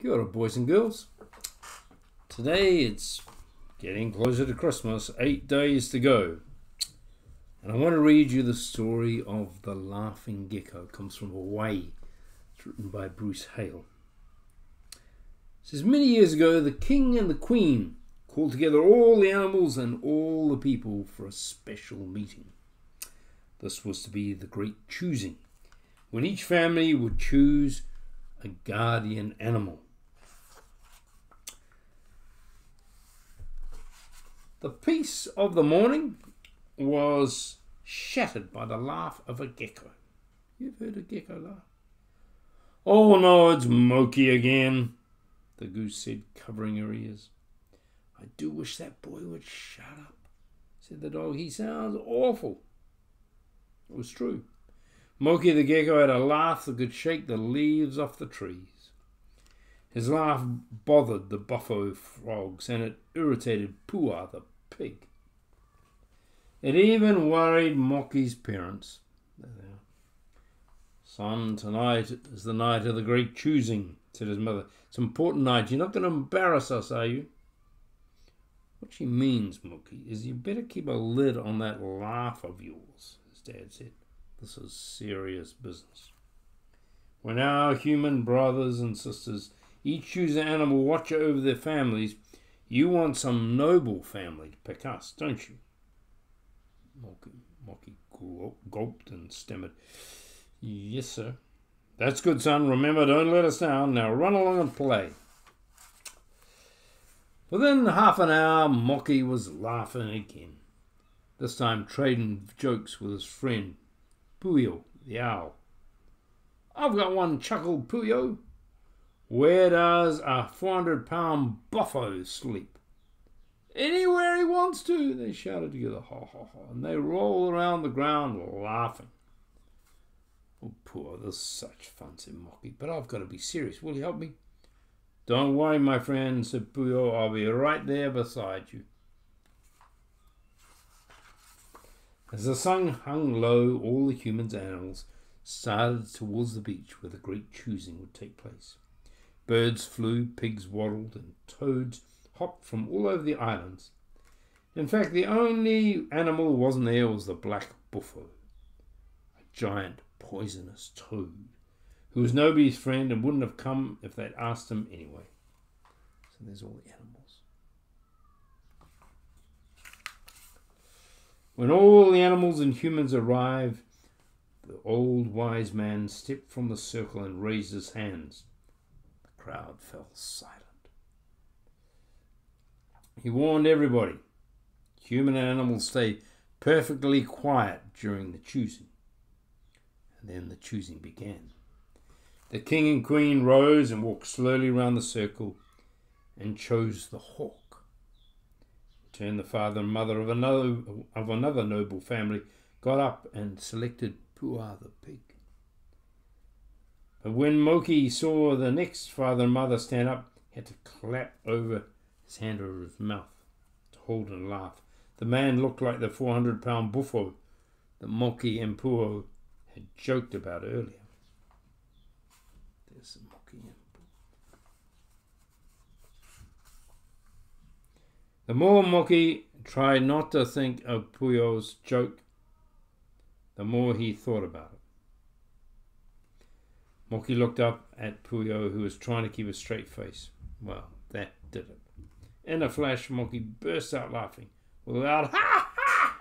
Kia ora, boys and girls. Today it's getting closer to Christmas, 8 days to go. And I want to read you the story of the laughing gecko. It comes from Hawaii. It's written by Bruce Hale. It says, many years ago, the king and the queen called together all the animals and all the people for a special meeting. This was to be the great choosing, when each family would choose a guardian animal. The peace of the morning was shattered by the laugh of a gecko. You've heard a gecko laugh? Oh no, it's Moki again, the goose said, covering her ears. I do wish that boy would shut up, said the dog. He sounds awful. It was true. Moki the gecko had a laugh that could shake the leaves off the trees. His laugh bothered the buffalo frogs, and it irritated Pua the pig. It even worried Moki's parents. Son, tonight is the night of the great choosing, said his mother. It's an important night. You're not going to embarrass us, are you? What she means, Moki, is you better keep a lid on that laugh of yours, his dad said. This is serious business. When our human brothers and sisters each choose an animal watcher over their families, you want some noble family to pick us, don't you? Moki gulped and stammered. Yes, sir. That's good, son. Remember, don't let us down. Now run along and play. Within half an hour, Moki was laughing again, this time trading jokes with his friend, Puyo, the owl. I've got one, chuckled Puyo. Where does a 400-pound buffalo sleep? Anywhere he wants to, they shouted together, ha ha ha, and they rolled around the ground laughing. Oh, poor, this is such fun, said Moki, but I've got to be serious. Will you help me? Don't worry, my friend, said Puyo. I'll be right there beside you. As the sun hung low, all the humans and animals started towards the beach where the great choosing would take place. Birds flew, pigs waddled, and toads hopped from all over the islands. In fact, the only animal who wasn't there was the black buffalo, a giant poisonous toad, who was nobody's friend and wouldn't have come if they'd asked him anyway. So there's all the animals. When all the animals and humans arrived, the old wise man stepped from the circle and raised his hands. The crowd fell silent. He warned everybody, human and animals stay perfectly quiet during the choosing. And then the choosing began. The king and queen rose and walked slowly round the circle and chose the hawk. In turn, the father and mother of another noble family got up and selected Pua the pig. But when Moki saw the next father and mother stand up, he had to clap his hand over his mouth to hold and laugh. The man looked like the 400-pound buffalo that Moki and Pua had joked about earlier. There's Moki and Pua. The more Moki tried not to think of Puyo's joke, the more he thought about it. Moki looked up at Puyo, who was trying to keep a straight face. Well, that did it. In a flash, Moki burst out laughing with a loud ha ha ha.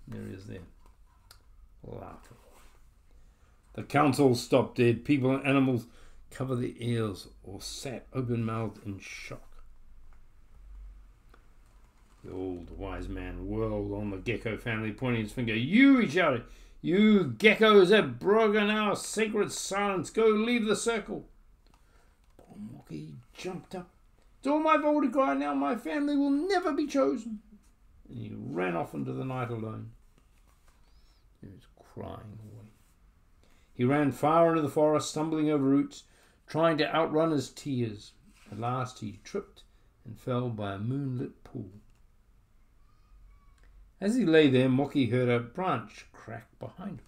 There he is there, laughing. The council stopped dead. People and animals covered their ears or sat open-mouthed in shock. The old wise man whirled on the gecko family, pointing his finger. You, he shouted, you geckos have broken our sacred silence. Go leave the circle. Poor Moki jumped up. It's all my fault, he cried. Now my family will never be chosen. And he ran off into the night alone. He was crying away. He ran far into the forest, stumbling over roots, trying to outrun his tears. At last he tripped and fell by a moonlit pool. As he lay there, Moki heard a branch crack behind him.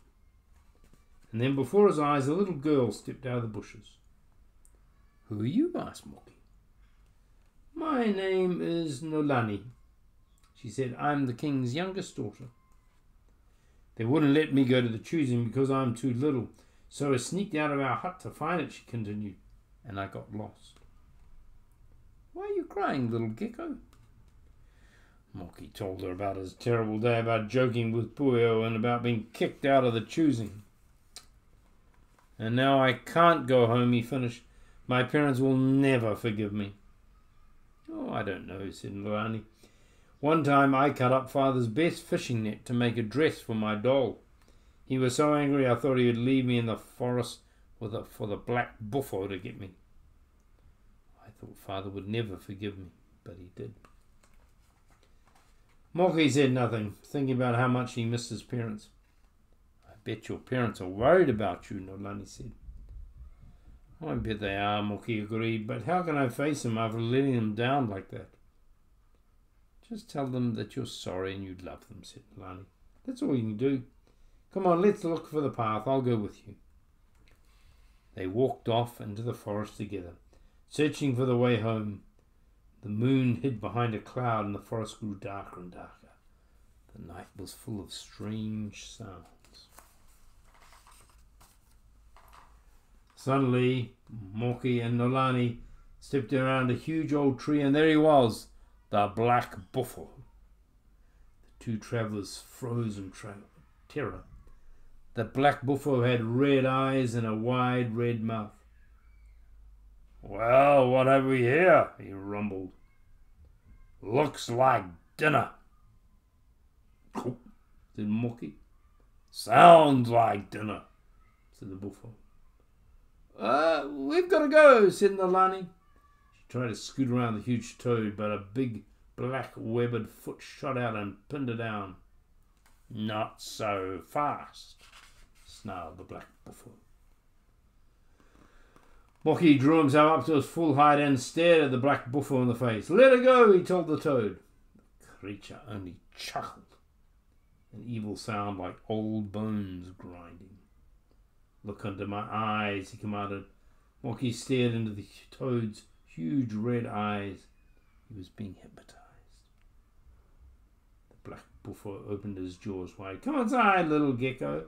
And then before his eyes, a little girl stepped out of the bushes. Who are you? Asked Moki. My name is Nolani, she said. I'm the king's youngest daughter. They wouldn't let me go to the choosing because I'm too little, so I sneaked out of our hut to find it, she continued, and I got lost. Why are you crying, little Geko? Moki told her about his terrible day, about joking with Puyo, and about being kicked out of the choosing. And now I can't go home, he finished. My parents will never forgive me. Oh, I don't know, said Nolani. One time I cut up father's best fishing net to make a dress for my doll. He was so angry I thought he would leave me in the forest for the black buffalo to get me. I thought father would never forgive me, but he did. Moki said nothing, thinking about how much he missed his parents. I bet your parents are worried about you, Nolani said. I bet they are, Moki agreed, but how can I face them after letting them down like that? Just tell them that you're sorry and you love them, said Nolani. That's all you can do. Come on, let's look for the path. I'll go with you. They walked off into the forest together, searching for the way home. The moon hid behind a cloud and the forest grew darker and darker. The night was full of strange sounds. Suddenly, Moki and Nolani stepped around a huge old tree, and there he was, the black buffalo. The two travellers froze in terror. The black buffalo had red eyes and a wide red mouth. Well, what have we here? He rumbled. Looks like dinner. Said Moki. Sounds like dinner, said the buffalo. We've got to go, said Nolani. She tried to scoot around the huge toad, but a big black webbed foot shot out and pinned her down. Not so fast, snarled the black buffalo. Moki drew himself up to his full height and stared at the black buffalo in the face. Let her go, he told the toad. The creature only chuckled, an evil sound like old bones grinding. Look into my eyes, he commanded. Moki stared into the toad's huge red eyes. He was being hypnotized. The black buffalo opened his jaws wide. Come inside, little Geko.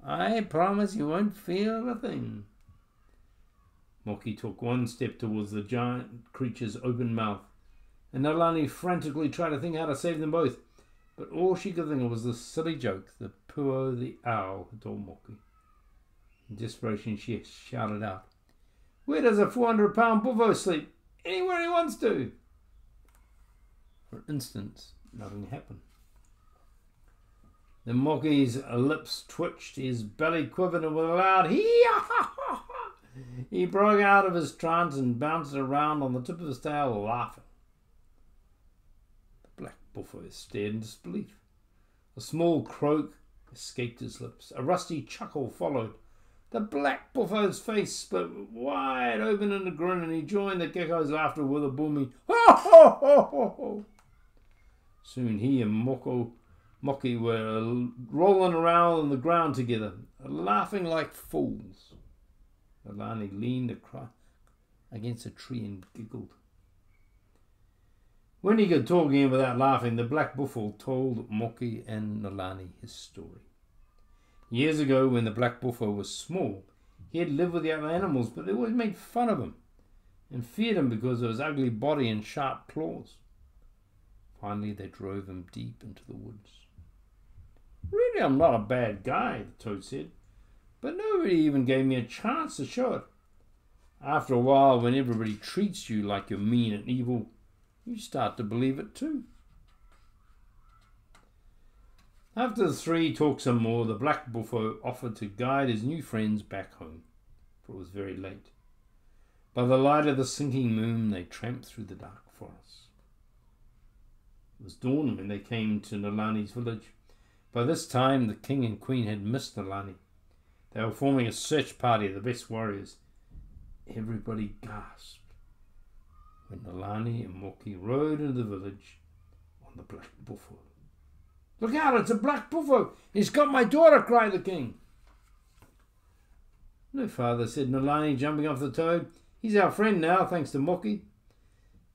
I promise you won't feel a thing. Moki took one step towards the giant creature's open mouth, and Nolani frantically tried to think how to save them both. But all she could think of was the silly joke that Puo the owl had told Moki. In desperation, she shouted out, Where does a 400-pound buffalo sleep? Anywhere he wants to. For an instant, nothing happened. Then Moki's lips twitched, his belly quivered, and with a loud hee-ha-ha-ha, he broke out of his trance and bounced around on the tip of his tail, laughing. The black buffalo stared in disbelief. A small croak escaped his lips. A rusty chuckle followed. The black buffalo's face split wide open in a grin, and he joined the gecko's laughter with a booming ho ho ho ho ho. Soon he and Moki were rolling around on the ground together, laughing like fools. Nolani leaned against a tree and giggled. When he could talk again without laughing, the black buffalo told Moki and Nolani his story. Years ago, when the black buffalo was small, he had lived with the other animals, but they always made fun of him and feared him because of his ugly body and sharp claws. Finally, they drove him deep into the woods. Really, I'm not a bad guy, the toad said, but nobody even gave me a chance to show it. After a while, when everybody treats you like you're mean and evil, you start to believe it too. After the three talked some more, the black buffalo offered to guide his new friends back home, for it was very late. By the light of the sinking moon, they tramped through the dark forest. It was dawn when they came to Nolani's village. By this time, the king and queen had missed Nolani. They were forming a search party of the best warriors. Everybody gasped when Nolani and Moki rode into the village on the black buffalo. Look out, it's a black buffalo! He's got my daughter, cried the king. No, father, said Nolani, jumping off the toad. He's our friend now, thanks to Moki.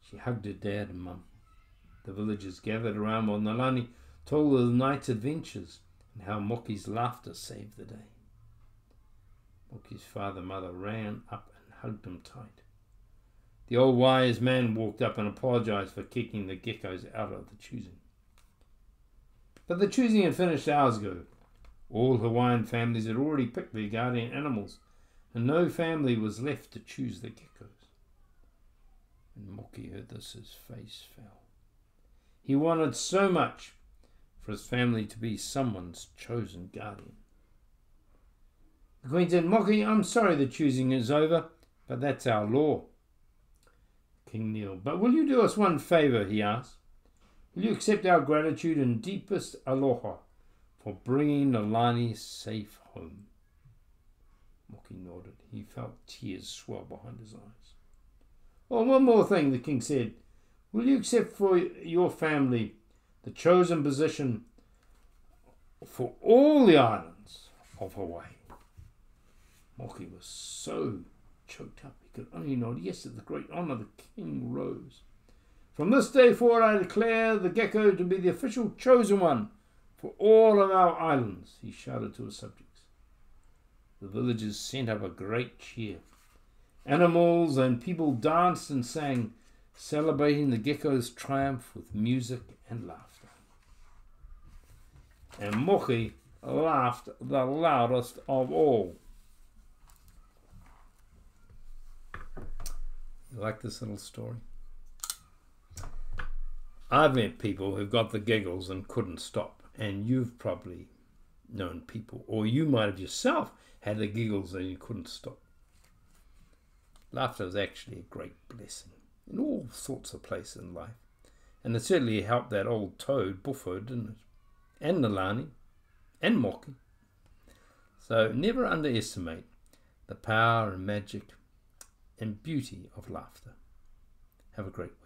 She hugged her dad and mum. The villagers gathered around while Nalani told of the night's adventures and how Moki's laughter saved the day. Moki's father and mother ran up and hugged him tight. The old wise man walked up and apologised for kicking the geckos out of the choosing. But the choosing had finished hours ago. All Hawaiian families had already picked their guardian animals, and no family was left to choose the geckos. When Moki heard this, his face fell. He wanted so much for his family to be someone's chosen guardian. The Queen said, Moki, I'm sorry the choosing is over, but that's our law. King kneeled. But will you do us one favour, he asked. Will you accept our gratitude and deepest aloha for bringing Nalani safe home? Moki nodded. He felt tears swell behind his eyes. Oh, one more thing, the king said. Will you accept for your family the chosen position for all the islands of Hawaii? Moki was so choked up he could only nod yes at the great honour. The king rose. From this day forward I declare the gecko to be the official chosen one for all of our islands, he shouted to his subjects. The villagers sent up a great cheer. Animals and people danced and sang, celebrating the gecko's triumph with music and laughter. And Moki laughed the loudest of all. You like this little story? I've met people who've got the giggles and couldn't stop, and you've probably known people, or you might have yourself had the giggles and you couldn't stop. Laughter is actually a great blessing in all sorts of places in life, and it certainly helped that old toad, Buffo, didn't it? And Nalani, and Moki. So never underestimate the power and magic and beauty of laughter. Have a great week.